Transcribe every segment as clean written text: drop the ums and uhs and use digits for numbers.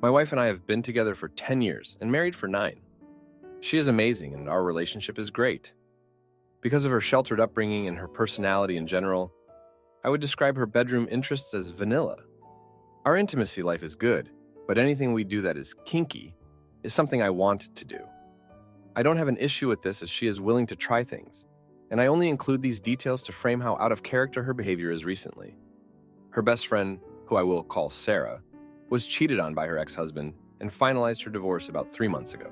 My wife and I have been together for 10 years and married for 9. She is amazing and our relationship is great. Because of her sheltered upbringing and her personality in general, I would describe her bedroom interests as vanilla. Our intimacy life is good, but anything we do that is kinky is something I want to do. I don't have an issue with this as she is willing to try things, and I only include these details to frame how out of character her behavior is recently. Her best friend, who I will call Sarah, was cheated on by her ex-husband and finalized her divorce about 3 months ago.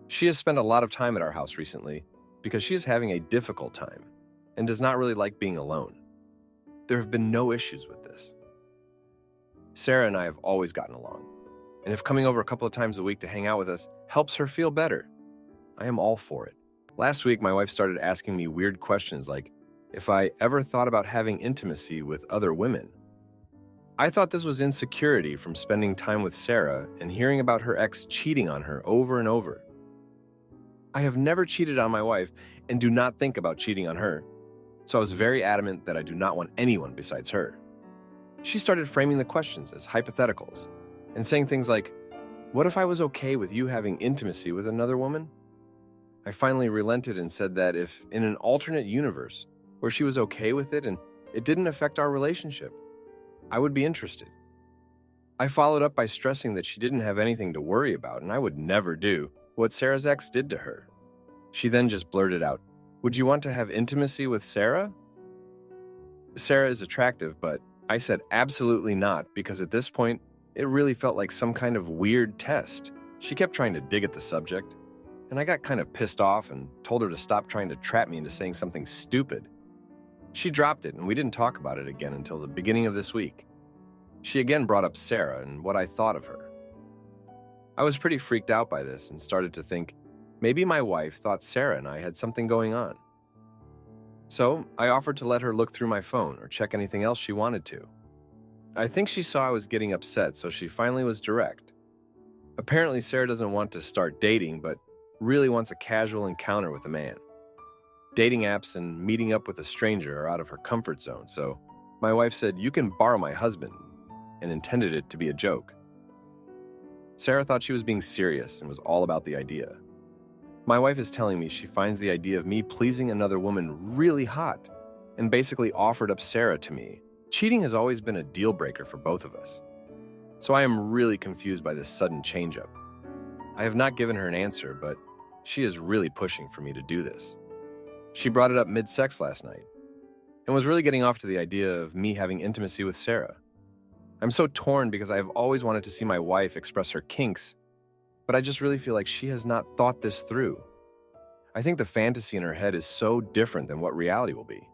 She has spent a lot of time at our house recently because she is having a difficult time and does not really like being alone. There have been no issues with this. Sarah and I have always gotten along, and if coming over a couple of times a week to hang out with us helps her feel better, I am all for it. Last week, my wife started asking me weird questions like if I ever thought about having intimacy with other women. I thought this was insecurity from spending time with Sarah and hearing about her ex cheating on her over and over. I have never cheated on my wife and do not think about cheating on her, so I was very adamant that I do not want anyone besides her. She started framing the questions as hypotheticals and saying things like, "What if I was okay with you having intimacy with another woman?" I finally relented and said that if in an alternate universe where she was okay with it and it didn't affect our relationship, I would be interested. I followed up by stressing that she didn't have anything to worry about and I would never do what Sarah's ex did to her. She then just blurted out, "Would you want to have intimacy with Sarah?" Sarah is attractive, but I said absolutely not because at this point, it really felt like some kind of weird test. She kept trying to dig at the subject, and I got kind of pissed off and told her to stop trying to trap me into saying something stupid. She dropped it, and we didn't talk about it again until the beginning of this week. She again brought up Sarah and what I thought of her. I was pretty freaked out by this and started to think maybe my wife thought Sarah and I had something going on. So I offered to let her look through my phone or check anything else she wanted to. I think she saw I was getting upset, so she finally was direct. Apparently, Sarah doesn't want to start dating, but really wants a casual encounter with a man. Dating apps and meeting up with a stranger are out of her comfort zone, so my wife said, "You can borrow my husband," and intended it to be a joke. Sarah thought she was being serious and was all about the idea. My wife is telling me she finds the idea of me pleasing another woman really hot and basically offered up Sarah to me. Cheating has always been a deal breaker for both of us. So I am really confused by this sudden change-up. I have not given her an answer, but she is really pushing for me to do this. She brought it up mid-sex last night and was really getting off to the idea of me having intimacy with Sarah. I'm so torn because I have always wanted to see my wife express her kinks, but I just really feel like she has not thought this through. I think the fantasy in her head is so different than what reality will be.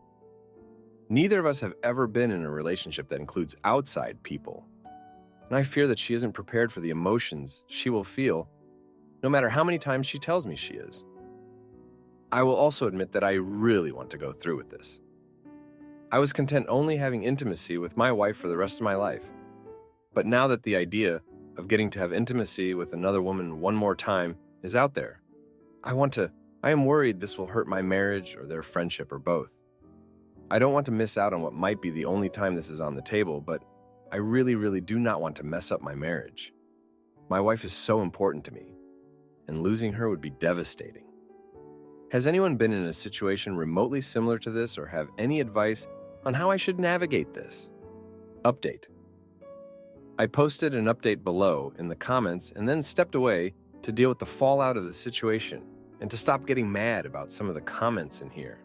Neither of us have ever been in a relationship that includes outside people, and I fear that she isn't prepared for the emotions she will feel, no matter how many times she tells me she is. I will also admit that I really want to go through with this. I was content only having intimacy with my wife for the rest of my life, but now that the idea of getting to have intimacy with another woman one more time is out there, I am worried this will hurt my marriage or their friendship or both. I don't want to miss out on what might be the only time this is on the table, but I really, really do not want to mess up my marriage. My wife is so important to me, and losing her would be devastating. Has anyone been in a situation remotely similar to this or have any advice on how I should navigate this? Update. I posted an update below in the comments and then stepped away to deal with the fallout of the situation and to stop getting mad about some of the comments in here.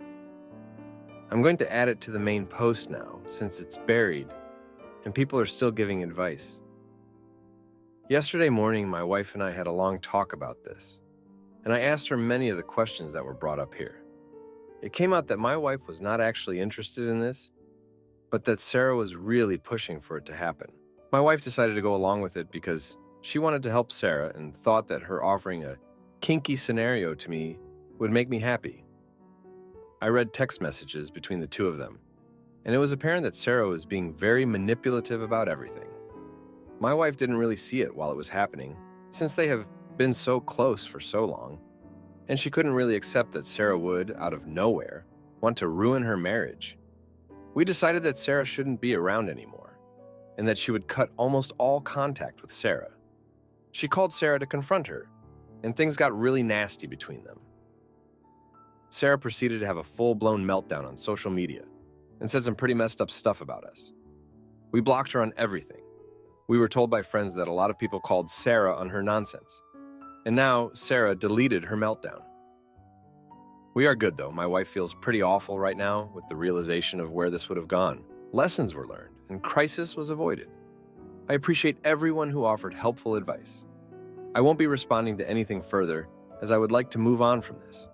I'm going to add it to the main post now since it's buried and people are still giving advice. Yesterday morning, my wife and I had a long talk about this, and I asked her many of the questions that were brought up here. It came out that my wife was not actually interested in this, but that Sarah was really pushing for it to happen. My wife decided to go along with it because she wanted to help Sarah and thought that her offering a kinky scenario to me would make me happy. I read text messages between the two of them, and it was apparent that Sarah was being very manipulative about everything. My wife didn't really see it while it was happening, since they have been so close for so long, and she couldn't really accept that Sarah would, out of nowhere, want to ruin her marriage. We decided that Sarah shouldn't be around anymore, and that she would cut almost all contact with Sarah. She called Sarah to confront her, and things got really nasty between them. Sarah proceeded to have a full-blown meltdown on social media and said some pretty messed up stuff about us. We blocked her on everything. We were told by friends that a lot of people called Sarah on her nonsense, and now Sarah deleted her meltdown. We are good, though. My wife feels pretty awful right now with the realization of where this would have gone. Lessons were learned, and crisis was avoided. I appreciate everyone who offered helpful advice. I won't be responding to anything further, as I would like to move on from this.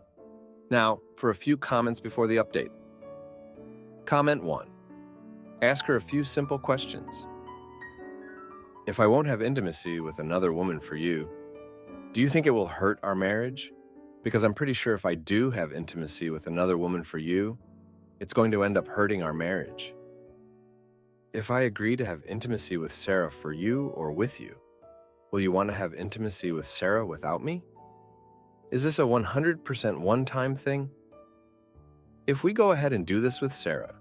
Now, for a few comments before the update. Comment 1. Ask her a few simple questions. If I won't have intimacy with another woman for you, do you think it will hurt our marriage? Because I'm pretty sure if I do have intimacy with another woman for you, it's going to end up hurting our marriage. If I agree to have intimacy with Sarah for you or with you, will you want to have intimacy with Sarah without me? Is this a 100% one-time thing? If we go ahead and do this with Sarah,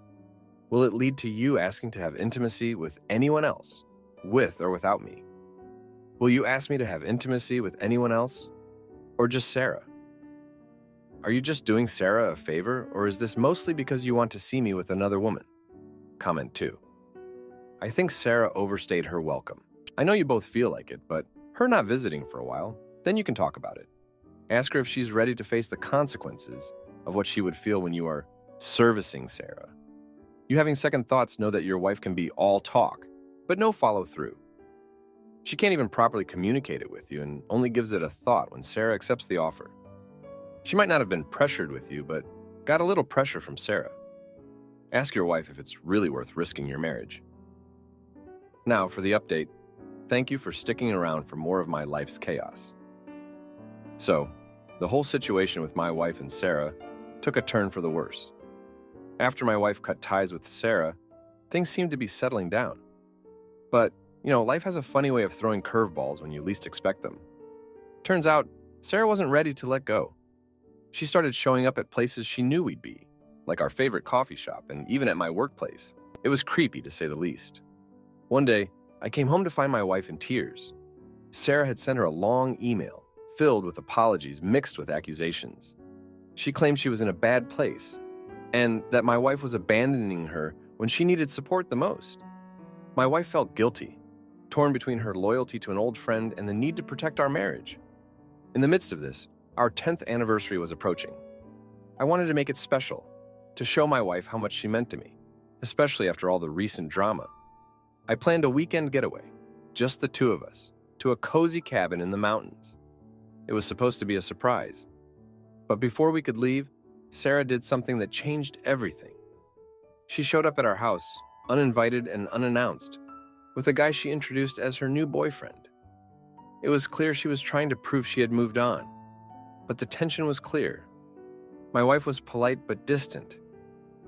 will it lead to you asking to have intimacy with anyone else, with or without me? Will you ask me to have intimacy with anyone else, or just Sarah? Are you just doing Sarah a favor, or is this mostly because you want to see me with another woman? Comment 2. I think Sarah overstayed her welcome. I know you both feel like it, but her not visiting for a while, then you can talk about it. Ask her if she's ready to face the consequences of what she would feel when you are servicing Sarah. You having second thoughts know that your wife can be all talk, but no follow through. She can't even properly communicate it with you and only gives it a thought when Sarah accepts the offer. She might not have been pressured with you, but got a little pressure from Sarah. Ask your wife if it's really worth risking your marriage. Now, for the update, thank you for sticking around for more of my life's chaos. So, the whole situation with my wife and Sarah took a turn for the worse. After my wife cut ties with Sarah, things seemed to be settling down. But, life has a funny way of throwing curveballs when you least expect them. Turns out, Sarah wasn't ready to let go. She started showing up at places she knew we'd be, like our favorite coffee shop and even at my workplace. It was creepy, to say the least. One day, I came home to find my wife in tears. Sarah had sent her a long email filled with apologies mixed with accusations. She claimed she was in a bad place and that my wife was abandoning her when she needed support the most. My wife felt guilty, torn between her loyalty to an old friend and the need to protect our marriage. In the midst of this, our 10th anniversary was approaching. I wanted to make it special, to show my wife how much she meant to me, especially after all the recent drama. I planned a weekend getaway, just the two of us, to a cozy cabin in the mountains. It was supposed to be a surprise. But before we could leave, Sarah did something that changed everything. She showed up at our house, uninvited and unannounced, with a guy she introduced as her new boyfriend. It was clear she was trying to prove she had moved on, but the tension was clear. My wife was polite but distant,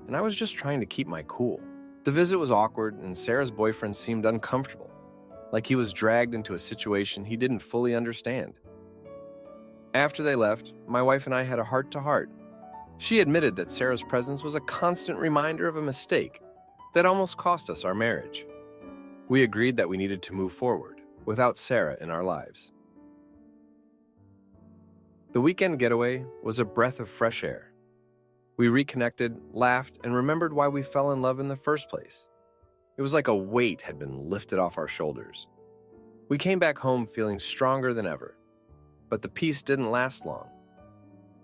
and I was just trying to keep my cool. The visit was awkward, and Sarah's boyfriend seemed uncomfortable, like he was dragged into a situation he didn't fully understand. After they left, my wife and I had a heart-to-heart. She admitted that Sarah's presence was a constant reminder of a mistake that almost cost us our marriage. We agreed that we needed to move forward without Sarah in our lives. The weekend getaway was a breath of fresh air. We reconnected, laughed, and remembered why we fell in love in the first place. It was like a weight had been lifted off our shoulders. We came back home feeling stronger than ever, but the peace didn't last long.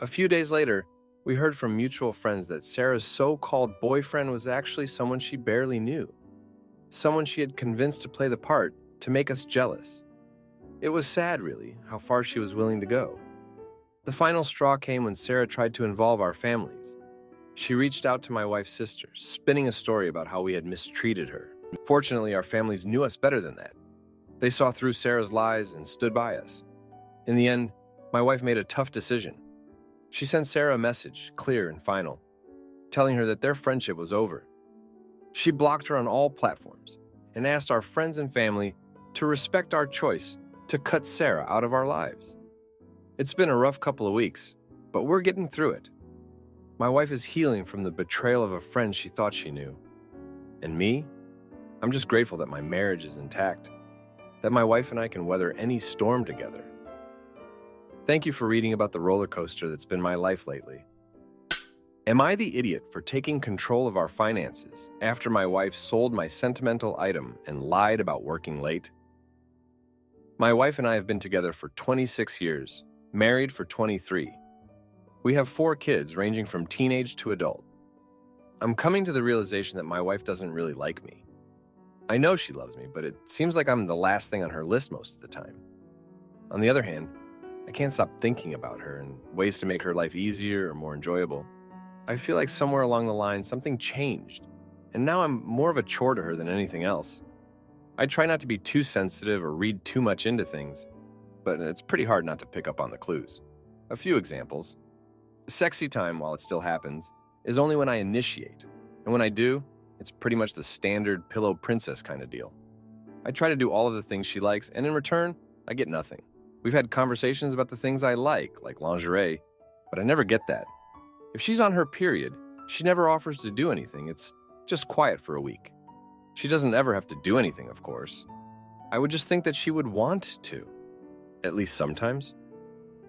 A few days later, we heard from mutual friends that Sarah's so-called boyfriend was actually someone she barely knew, someone she had convinced to play the part to make us jealous. It was sad, really, how far she was willing to go. The final straw came when Sarah tried to involve our families. She reached out to my wife's sister, spinning a story about how we had mistreated her. Fortunately, our families knew us better than that. They saw through Sarah's lies and stood by us. In the end, my wife made a tough decision. She sent Sarah a message, clear and final, telling her that their friendship was over. She blocked her on all platforms and asked our friends and family to respect our choice to cut Sarah out of our lives. It's been a rough couple of weeks, but we're getting through it. My wife is healing from the betrayal of a friend she thought she knew. And me? I'm just grateful that my marriage is intact. that my wife and I can weather any storm together. Thank you for reading about the roller coaster that's been my life lately. Am I the idiot for taking control of our finances after my wife sold my sentimental item and lied about working late? My wife and I have been together for 26 years, married for 23. We have 4 kids ranging from teenage to adult. I'm coming to the realization that my wife doesn't really like me. I know she loves me, but it seems like I'm the last thing on her list most of the time. On the other hand, I can't stop thinking about her and ways to make her life easier or more enjoyable. I feel like somewhere along the line something changed, and now I'm more of a chore to her than anything else. I try not to be too sensitive or read too much into things, but it's pretty hard not to pick up on the clues. A few examples. Sexy time, while it still happens, is only when I initiate, and when I do, it's pretty much the standard pillow princess kind of deal. I try to do all of the things she likes, and in return, I get nothing. We've had conversations about the things I like lingerie, but I never get that. If she's on her period, she never offers to do anything. It's just quiet for a week. She doesn't ever have to do anything, of course. I would just think that she would want to, at least sometimes.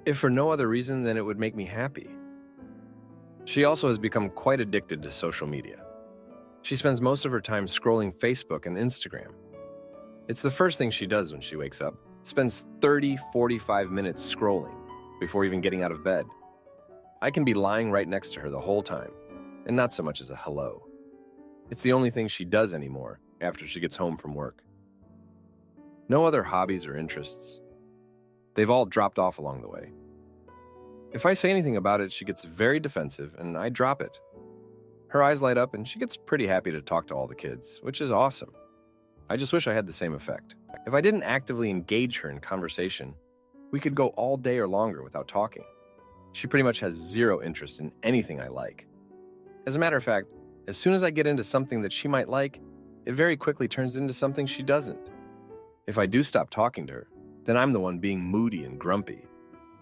If for no other reason, then it would make me happy. She also has become quite addicted to social media. She spends most of her time scrolling Facebook and Instagram. It's the first thing she does when she wakes up, spends 30-45 minutes scrolling before even getting out of bed. I can be lying right next to her the whole time, and not so much as a hello. It's the only thing she does anymore after she gets home from work. No other hobbies or interests. They've all dropped off along the way. If I say anything about it, she gets very defensive, and I drop it. Her eyes light up, and she gets pretty happy to talk to all the kids, which is awesome. I just wish I had the same effect. If I didn't actively engage her in conversation, we could go all day or longer without talking. She pretty much has zero interest in anything I like. As a matter of fact, as soon as I get into something that she might like, it very quickly turns into something she doesn't. If I do stop talking to her, then I'm the one being moody and grumpy,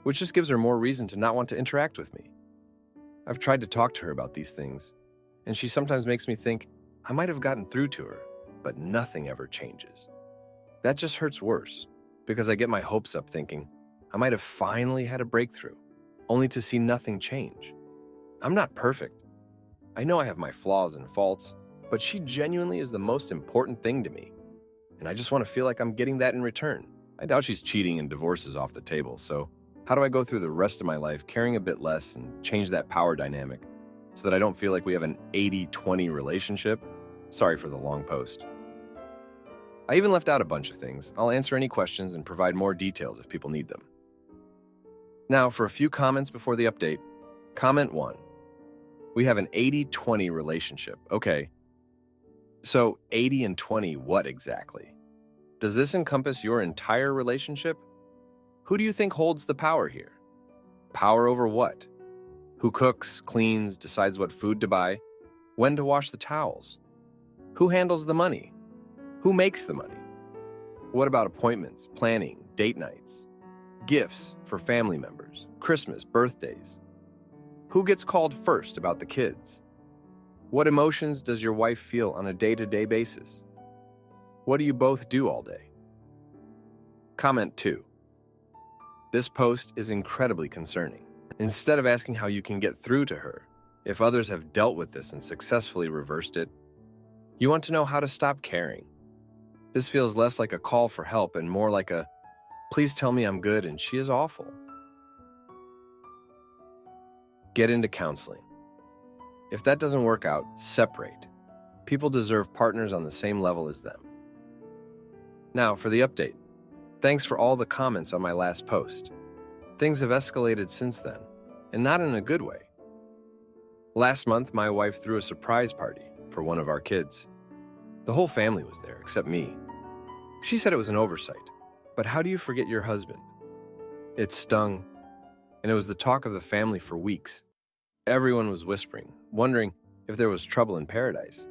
which just gives her more reason to not want to interact with me. I've tried to talk to her about these things, and she sometimes makes me think I might have gotten through to her, but nothing ever changes. That just hurts worse, because I get my hopes up thinking I might have finally had a breakthrough, only to see nothing change. I'm not perfect. I know I have my flaws and faults, but she genuinely is the most important thing to me, and I just want to feel like I'm getting that in return. I doubt she's cheating and divorce is off the table, so how do I go through the rest of my life caring a bit less and change that power dynamic so that I don't feel like we have an 80-20 relationship? Sorry for the long post. I even left out a bunch of things. I'll answer any questions and provide more details if people need them. Now, for a few comments before the update. Comment 1. We have an 80-20 relationship. Okay. So 80 and 20, what exactly? Does this encompass your entire relationship? Who do you think holds the power here? Power over what? Who cooks, cleans, decides what food to buy? When to wash the towels? Who handles the money? Who makes the money? What about appointments, planning, date nights, gifts for family members, Christmas, birthdays? Who gets called first about the kids? What emotions does your wife feel on a day-to-day basis? What do you both do all day? Comment 2. This post is incredibly concerning. Instead of asking how you can get through to her, if others have dealt with this and successfully reversed it, you want to know how to stop caring. This feels less like a call for help and more like a, please tell me I'm good and she is awful. Get into counseling. If that doesn't work out, separate. People deserve partners on the same level as them. Now for the update. Thanks for all the comments on my last post. Things have escalated since then, and not in a good way. Last month, my wife threw a surprise party for one of our kids. The whole family was there, except me. She said it was an oversight, but how do you forget your husband? It stung, and it was the talk of the family for weeks. Everyone was whispering, wondering if there was trouble in paradise.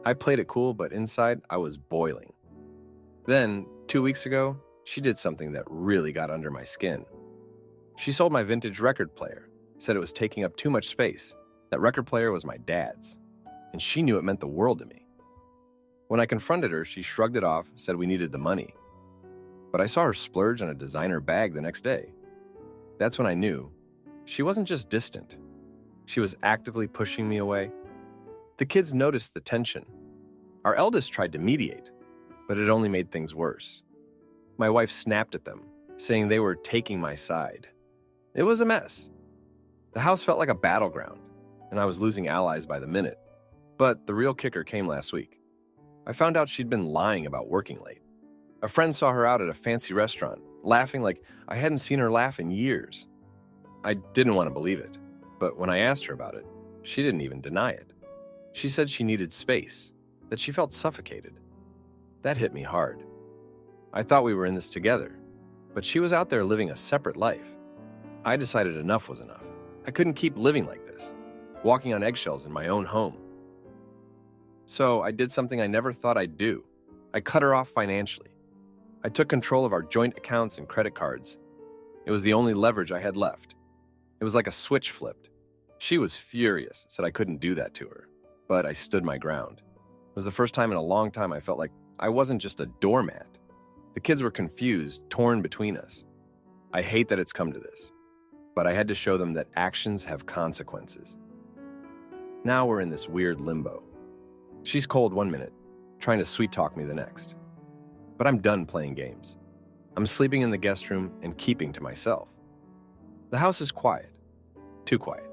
I played it cool, but inside, I was boiling. Then, 2 weeks ago, she did something that really got under my skin. She sold my vintage record player, said it was taking up too much space. That record player was my dad's, and she knew it meant the world to me. When I confronted her, she shrugged it off, said we needed the money. but I saw her splurge on a designer bag the next day. That's when I knew she wasn't just distant. She was actively pushing me away. The kids noticed the tension. Our eldest tried to mediate, but it only made things worse. My wife snapped at them, saying they were taking my side. It was a mess. The house felt like a battleground, and I was losing allies by the minute. But the real kicker came last week. I found out she'd been lying about working late. A friend saw her out at a fancy restaurant, laughing like I hadn't seen her laugh in years. I didn't want to believe it, but when I asked her about it, she didn't even deny it. She said she needed space, that she felt suffocated. That hit me hard. I thought we were in this together, but she was out there living a separate life. I decided enough was enough. I couldn't keep living like this, walking on eggshells in my own home. So I did something I never thought I'd do. I cut her off financially. I took control of our joint accounts and credit cards. It was the only leverage I had left. It was like a switch flipped. She was furious, said I couldn't do that to her, but I stood my ground. It was the first time in a long time I felt like I wasn't just a doormat. The kids were confused, torn between us. I hate that it's come to this, but I had to show them that actions have consequences. Now we're in this weird limbo. She's cold one minute, trying to sweet-talk me the next. But I'm done playing games. I'm sleeping in the guest room and keeping to myself. The house is quiet. Too quiet.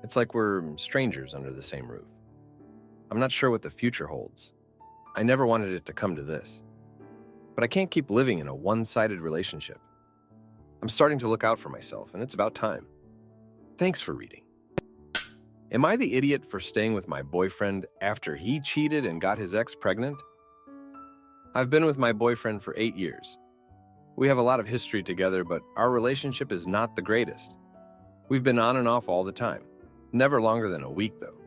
It's like we're strangers under the same roof. I'm not sure what the future holds. I never wanted it to come to this. But I can't keep living in a one-sided relationship. I'm starting to look out for myself, and it's about time. Thanks for reading. Am I the idiot for staying with my boyfriend after he cheated and got his ex pregnant? I've been with my boyfriend for 8 years. We have a lot of history together, but our relationship is not the greatest. We've been on and off all the time, never longer than a week though,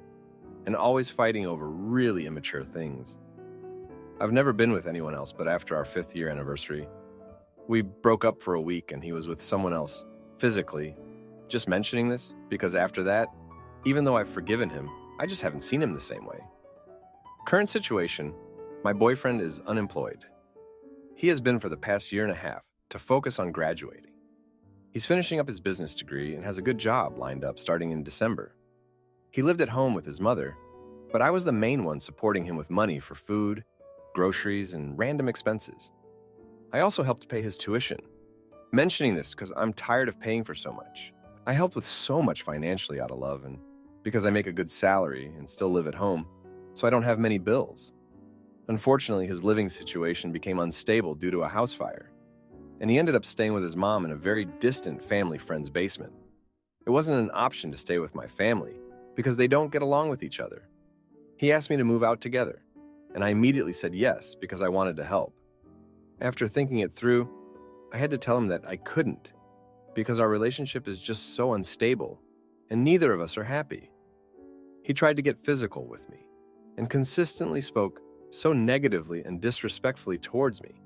and always fighting over really immature things. I've never been with anyone else, but after our 5th year anniversary, we broke up for a week and he was with someone else, physically. Just mentioning this, because after that, even though I've forgiven him, I just haven't seen him the same way. Current situation, my boyfriend is unemployed. He has been for the past year and a half to focus on graduating. He's finishing up his business degree and has a good job lined up starting in December. He lived at home with his mother, but I was the main one supporting him with money for food, groceries, and random expenses. I also helped pay his tuition. Mentioning this because I'm tired of paying for so much. I helped with so much financially out of love and because I make a good salary and still live at home, so I don't have many bills. Unfortunately, his living situation became unstable due to a house fire, and he ended up staying with his mom in a very distant family friend's basement. It wasn't an option to stay with my family because they don't get along with each other. He asked me to move out together, and I immediately said yes because I wanted to help. After thinking it through, I had to tell him that I couldn't because our relationship is just so unstable and neither of us are happy. He tried to get physical with me and consistently spoke so negatively and disrespectfully towards me.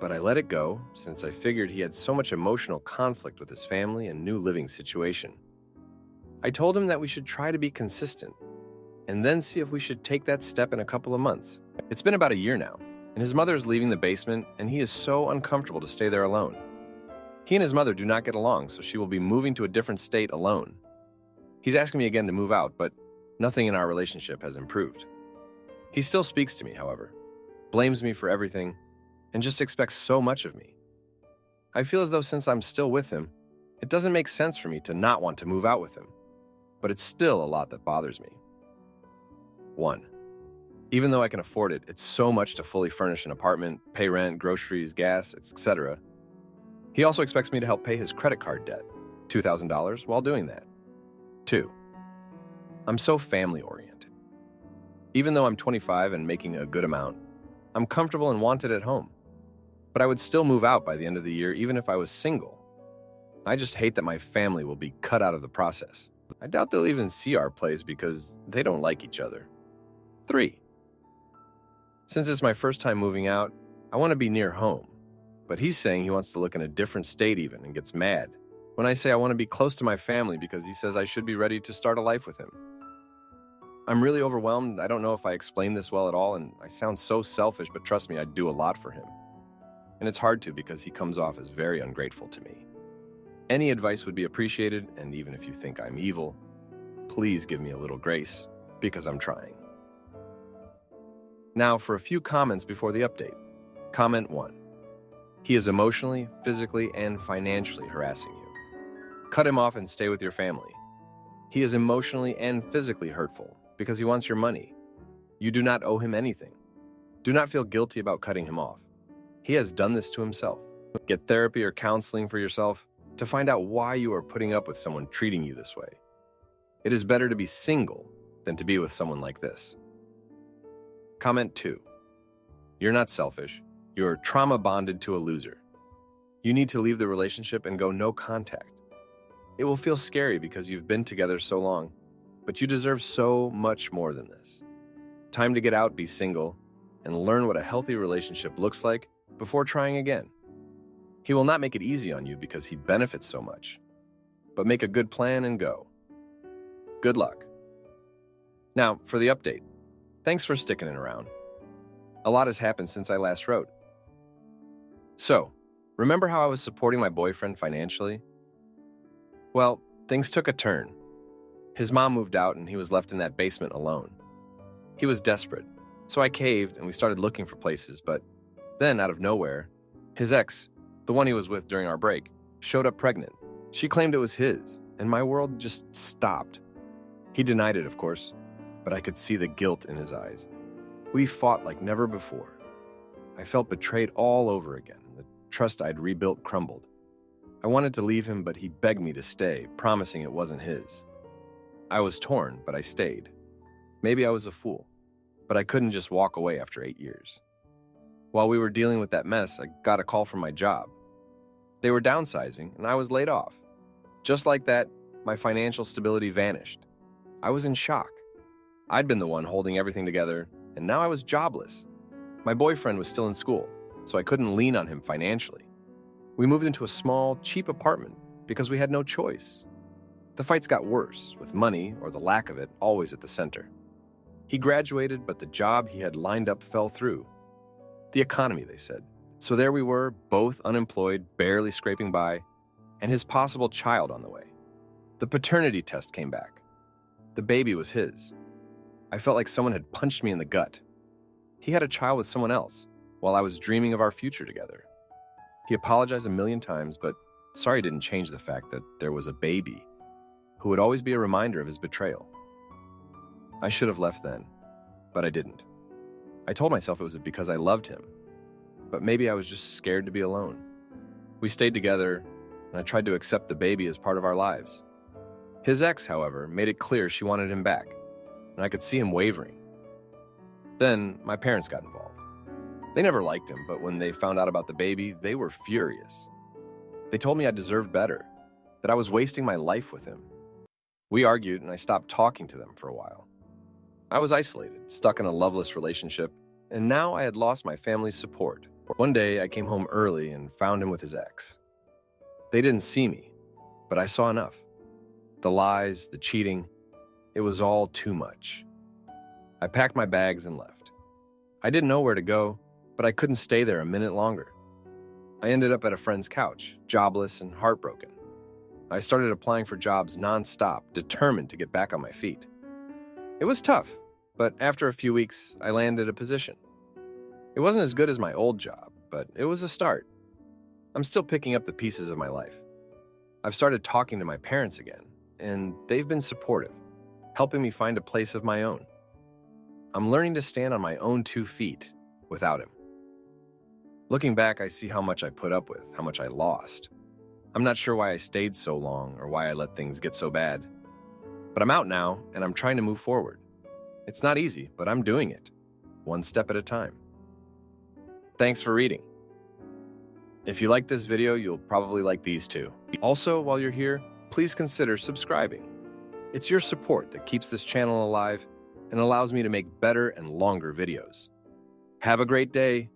But I let it go since I figured he had so much emotional conflict with his family and new living situation. I told him that we should try to be consistent and then see if we should take that step in a couple of months. It's been about a year now, and his mother is leaving the basement and he is so uncomfortable to stay there alone. He and his mother do not get along, so she will be moving to a different state alone. He's asking me again to move out, but nothing in our relationship has improved. He still speaks to me, however, blames me for everything, and just expects so much of me. I feel as though since I'm still with him, it doesn't make sense for me to not want to move out with him, but it's still a lot that bothers me. 1. Even though I can afford it, it's so much to fully furnish an apartment, pay rent, groceries, gas, etc. He also expects me to help pay his credit card debt, $2,000, while doing that. 2. I'm so family-oriented. Even though I'm 25 and making a good amount, I'm comfortable and wanted at home. But I would still move out by the end of the year even if I was single. I just hate that my family will be cut out of the process. I doubt they'll even see our place because they don't like each other. 3. Since it's my first time moving out, I want to be near home. But he's saying he wants to look in a different state even and gets mad when I say I want to be close to my family because he says I should be ready to start a life with him. I'm really overwhelmed. I don't know if I explained this well at all, and I sound so selfish, but trust me, I do a lot for him. and it's hard to because he comes off as very ungrateful to me. Any advice would be appreciated, and even if you think I'm evil, please give me a little grace, because I'm trying. Now for a few comments before the update. Comment 1. He is emotionally, physically, and financially harassing you. Cut him off and stay with your family. He is emotionally and physically hurtful because he wants your money. You do not owe him anything. Do not feel guilty about cutting him off. He has done this to himself. Get therapy or counseling for yourself to find out why you are putting up with someone treating you this way. It is better to be single than to be with someone like this. Comment 2. You're not selfish. You're trauma bonded to a loser. You need to leave the relationship and go no contact. It will feel scary because you've been together so long, but you deserve so much more than this. Time to get out, be single, and learn what a healthy relationship looks like before trying again. He will not make it easy on you because he benefits so much, but make a good plan and go. Good luck. Now, for the update. Thanks for sticking it around. A lot has happened since I last wrote. So, remember how I was supporting my boyfriend financially? Well, things took a turn. His mom moved out and he was left in that basement alone. He was desperate, so I caved and we started looking for places, but then, out of nowhere, his ex, the one he was with during our break, showed up pregnant. She claimed it was his, and my world just stopped. He denied it, of course, but I could see the guilt in his eyes. We fought like never before. I felt betrayed all over again. The trust I'd rebuilt crumbled. I wanted to leave him, but he begged me to stay, promising it wasn't his. I was torn, but I stayed. Maybe I was a fool, but I couldn't just walk away after 8 years. While we were dealing with that mess, I got a call from my job. They were downsizing, and I was laid off. Just like that, my financial stability vanished. I was in shock. I'd been the one holding everything together, and now I was jobless. My boyfriend was still in school, so I couldn't lean on him financially. We moved into a small, cheap apartment because we had no choice. The fights got worse, with money, or the lack of it, always at the center. He graduated, but the job he had lined up fell through. The economy, they said. So there we were, both unemployed, barely scraping by, and his possible child on the way. The paternity test came back. The baby was his. I felt like someone had punched me in the gut. He had a child with someone else, while I was dreaming of our future together. He apologized a million times, but sorry didn't change the fact that there was a baby who would always be a reminder of his betrayal. I should have left then, but I didn't. I told myself it was because I loved him, but maybe I was just scared to be alone. We stayed together, and I tried to accept the baby as part of our lives. His ex, however, made it clear she wanted him back, and I could see him wavering. Then my parents got involved. They never liked him, but when they found out about the baby, they were furious. They told me I deserved better, that I was wasting my life with him. We argued, and I stopped talking to them for a while. I was isolated, stuck in a loveless relationship, and now I had lost my family's support. One day, I came home early and found him with his ex. They didn't see me, but I saw enough. The lies, the cheating, it was all too much. I packed my bags and left. I didn't know where to go, but I couldn't stay there a minute longer. I ended up at a friend's couch, jobless and heartbroken. I started applying for jobs nonstop, determined to get back on my feet. It was tough, but after a few weeks, I landed a position. It wasn't as good as my old job, but it was a start. I'm still picking up the pieces of my life. I've started talking to my parents again, and they've been supportive, helping me find a place of my own. I'm learning to stand on my own 2 feet without him. Looking back, I see how much I put up with, how much I lost. I'm not sure why I stayed so long or why I let things get so bad. But I'm out now, and I'm trying to move forward. It's not easy, but I'm doing it, one step at a time. Thanks for reading. If you like this video, you'll probably like these too. Also, while you're here, please consider subscribing. It's your support that keeps this channel alive and allows me to make better and longer videos. Have a great day.